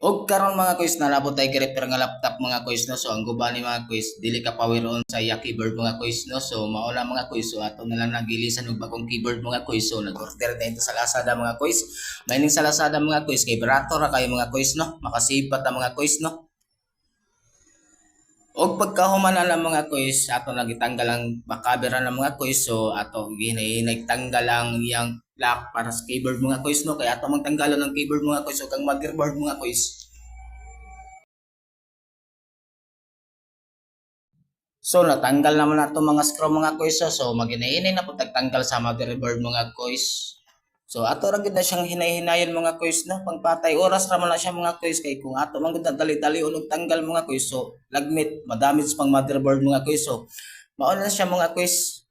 Og karon mga quiz na labot tay repair nga laptop mga quiz no. So ang guban ni mga quiz dili ka power on sa iya keyboard mga quiz no. So mao na mga quiz, so ato na lang nagilisan og bagong keyboard mga quiz. So nag-order na ito sa Lazada mga quiz. Mining sa Lazada mga quiz kay barato ra kayo mga quiz no. Makasave pa ta mga quiz no. Og pagkahuman na lang mga quiz, ato nagitanggal ang makabera ng mga quiz. So ato nagtanggal ang iyang lock para sa keyboard mga quiz no. Kaya ato magtanggalan ng keyboard mga quiz o kang motherboard mga quiz. So natanggal naman na itong mga screw mga quiz. So maginainay na po tagtanggal sa motherboard mga quiz. So ato ra gid na siyang hinay-hinayon mga quiz no. Pangpatay oras ra man na siya mga quiz kay kung ato man gud dali-dali unog tanggal mga quiz. So lagmit madamage pang motherboard mga quiz. So mao na siya mga quiz.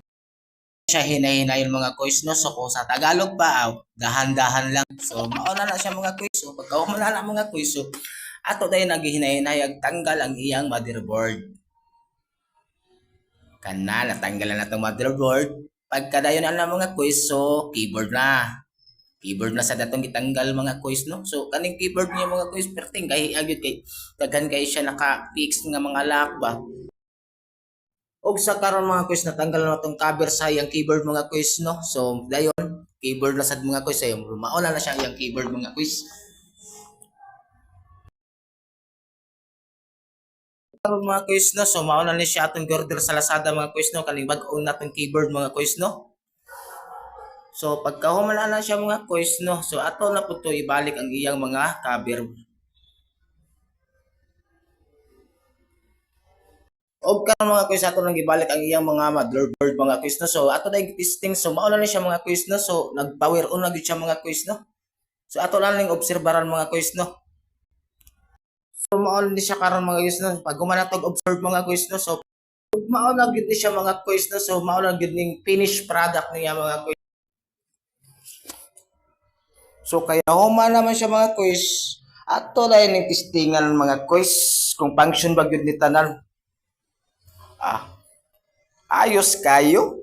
Siya hinay-hinayon mga quiz no. So kung sa Tagalog pa dahan-dahan lang. So mao na siya mga quiz. So pagka humana na mga quiz, so ato dayon naghihinay-hinayag tanggal ang iyang motherboard. Kana natanggalan na itong motherboard. Pagkadayon na mga quiz, so keyboard na. Keyboard na sa datong gitanggal mga quiz no. So kaning keyboard niya mga quiz perting kay agad kay daghan kay siya naka-fix nga mga lock ba. Og sa karon mga quiz natanggal na itong cover sa iyang keyboard mga quiz no. So dayon keyboard na sad mga quiz ay mauna na siya iyang keyboard mga quiz. Karon mga quiz no, so mauna ni siya atong order sa Lazada mga quiz no, kaning bag-ong natong keyboard mga quiz no. So pagkahumana na siya mga quiz no, so ato na po to ibalik ang iyang mga cover. Og karon mga quiz ato nang ibalik ang iyang mga motherboard mga quiz no. So ato na testing, so mauna na siya mga quiz no, so nag-power on na gid siya mga quiz no. So ato lang ning obserbaran mga quiz no. So mauna ni siya karon mga quiz no, pag humana tog observe mga quiz no, so mauna gid ni siya mga quiz no, so mauna gid ning finished product niya mga quiz. So kaya human naman siya mga quiz. Ato na yung testingan mga quiz kung function ba gyud ni tanan. Ah, ayos kayo.